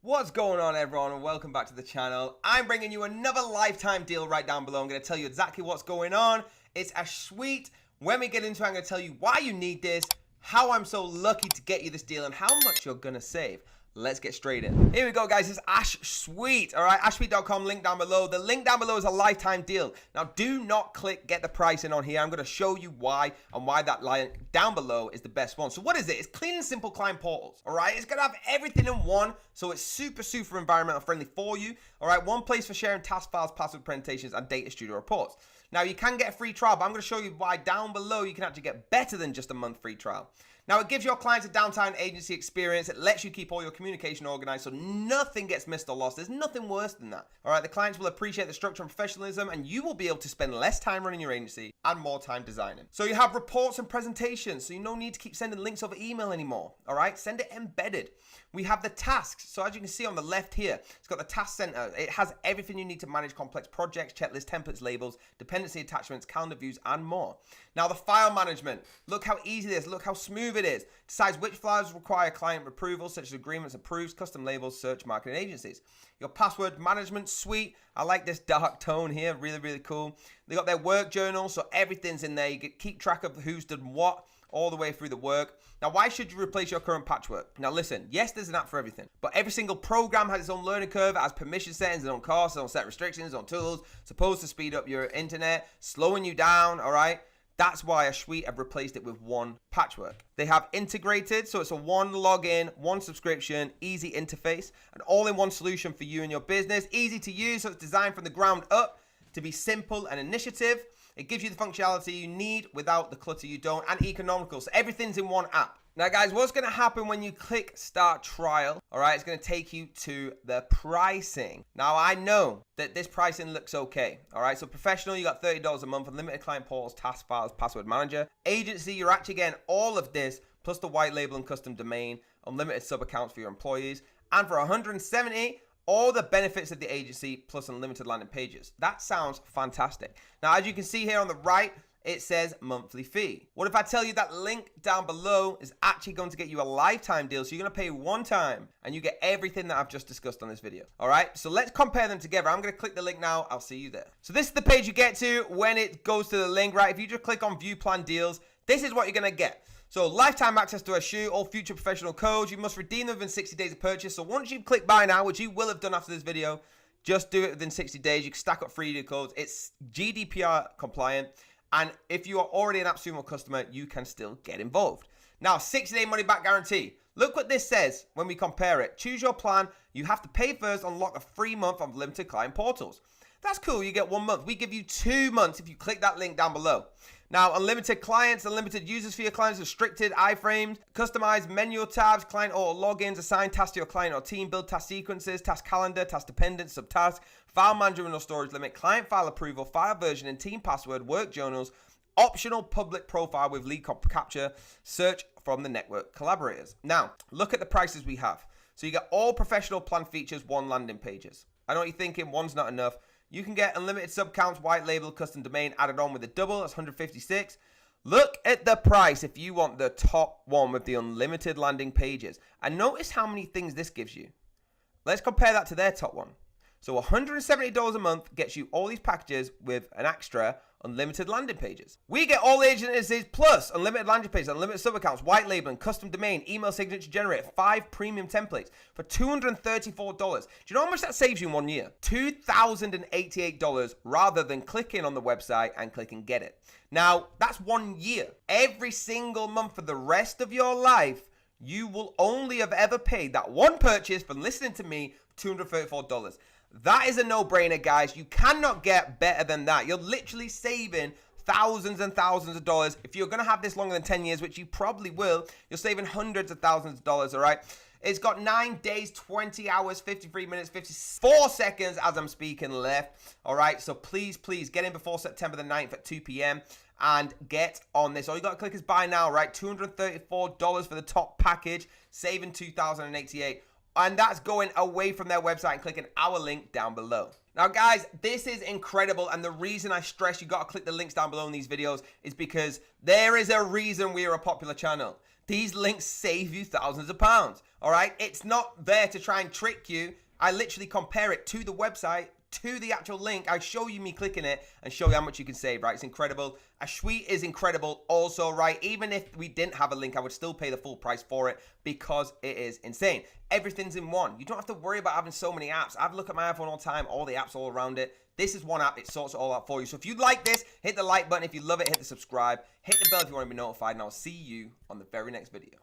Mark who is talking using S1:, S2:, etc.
S1: What's going on, everyone, and welcome back to the channel. I'm bringing you another lifetime deal right down below. I'm going to tell you exactly what's going on. It's Ahsuite. When we get into it, I'm going to tell you why you need this, how I'm so lucky to get you this deal, and how much you're going to save. Let's get straight in. Here we go, guys. This is Ahsuite. All right, ashuite.com, link down below. The link down below is a lifetime deal. Now, do not click get the pricing on here. I'm going to show you why and why that link down below is the best one. So what is it? It's clean and simple client portals. All right, it's going to have everything in one, so it's super environmental friendly for you. All right, one place for sharing task files, password presentations, and data studio reports. Now, you can get a free trial, but I'm going to show you why down below you can actually get better than just a month free trial. Now, it gives your clients a downtown agency experience. It lets you keep all your communication organized so nothing gets missed or lost. There's nothing worse than that. All right, the clients will appreciate the structure and professionalism, and you will be able to spend less time running your agency and more time designing. So you have reports and presentations, so you no need to keep sending links over email anymore. All right, send it embedded. We have the tasks. So as you can see on the left here, it's got the task center. It has everything you need to manage complex projects, checklists, templates, labels, dependency attachments, calendar views, and more. Now the file management. Look how easy it is. Look how smooth it is. Decides which files require client approval, such as agreements, approves, custom labels, search, marketing agencies. Your password management suite. I like this dark tone here. Really cool. They got their work journal, so everything's in there. You can keep track of who's done what all the way through the work. Now, why should you replace your current patchwork? Now, listen, yes, there's an app for everything, but every single program has its own learning curve, it has permission settings, its own costs, its own set restrictions, its own tools, supposed to speed up your internet, slowing you down, all right? That's why Ahsuite have replaced it with one patchwork. They have integrated, so it's a one login, one subscription, easy interface, an all-in-one solution for you and your business, easy to use, so it's designed from the ground up to be simple and initiative. It gives you the functionality you need without the clutter you don't, and economical, so everything's in one app. Now, guys, what's going to happen when you click start trial? All right, it's going to take you to the pricing. Now, I know that this pricing looks okay. All right, so professional, you got $30 a month, unlimited client portals, task files, password manager. Agency, you're actually getting all of this, plus the white label and custom domain, unlimited sub accounts for your employees, and for $170, all the benefits of the agency plus unlimited landing pages. That sounds fantastic. Now, as you can see here on the right, it says monthly fee. What if I tell you that link down below is actually going to get you a lifetime deal? So you're going to pay one time and you get everything that I've just discussed on this video. All right, so let's compare them together. I'm going to click the link now. I'll see you there. So this is the page you get to when it goes to the link, right? If you just click on view plan deals, this is what you're going to get. So lifetime access to Ahsuite, all future professional codes. You must redeem them within 60 days of purchase. So once you click buy now, which you will have done after this video, just do it within 60 days. You can stack up free codes. It's GDPR compliant. And if you are already an Appsumo customer, you can still get involved. Now, 60-day money back guarantee. Look what this says when we compare it. Choose your plan. You have to pay first, unlock a free month of limited client portals. That's cool. You get 1 month. We give you 2 months if you click that link down below. Now, unlimited clients, unlimited users for your clients, restricted iframes, customized menu tabs, client auto logins, assign tasks to your client or team, build task sequences, task calendar, task dependent, subtask, file management or storage limit, client file approval, file version and team password, work journals, optional public profile with lead capture, search from the network collaborators. Now, look at the prices we have. So you get all professional plan features, one landing pages. I know what you're thinking, one's not enough. You can get unlimited sub counts, white label, custom domain added on with a double. That's 156. Look at the price if you want the top one with the unlimited landing pages. And notice how many things this gives you. Let's compare that to their top one. So $170 a month gets you all these packages with an extra unlimited landing pages. We get all agencies plus unlimited landing pages, unlimited sub accounts, white labeling, custom domain, email signature generator, 5 premium templates for $234. Do you know how much that saves you in 1 year? $2,088 rather than clicking on the website and click and get it. Now, that's 1 year. Every single month for the rest of your life, you will only have ever paid that one purchase from listening to me, $234. That is a no-brainer, guys. You cannot get better than that. You're literally saving thousands and thousands of dollars. If you're going to have this longer than 10 years, which you probably will, you're saving hundreds of thousands of dollars, all right? It's got 9 days, 20 hours, 53 minutes, 54 seconds as I'm speaking left, all right? So please get in before September the 9th at 2 p.m. and get on this. All you got to click is buy now, right? $234 for the top package, saving $2,088. And that's going away from their website and clicking our link down below. Now, guys, this is incredible. And the reason I stress you got to click the links down below in these videos is because there is a reason we are a popular channel. These links save you thousands of pounds. all right? It's not there to try and trick you. I literally compare it to the website, to the actual link. I show you me clicking it and show you how much you can save, right? It's incredible. Ahsuite is incredible also, right? Even if we didn't have a link, I would still pay the full price for it because it is insane. Everything's in one. You don't have to worry about having so many apps. I've looked at my iPhone all the time, all the apps all around it. This is one app. It sorts it all out for you. So if you like this, hit the like button. If you love it, hit the subscribe. Hit the bell if you want to be notified. And I'll see you on the very next video.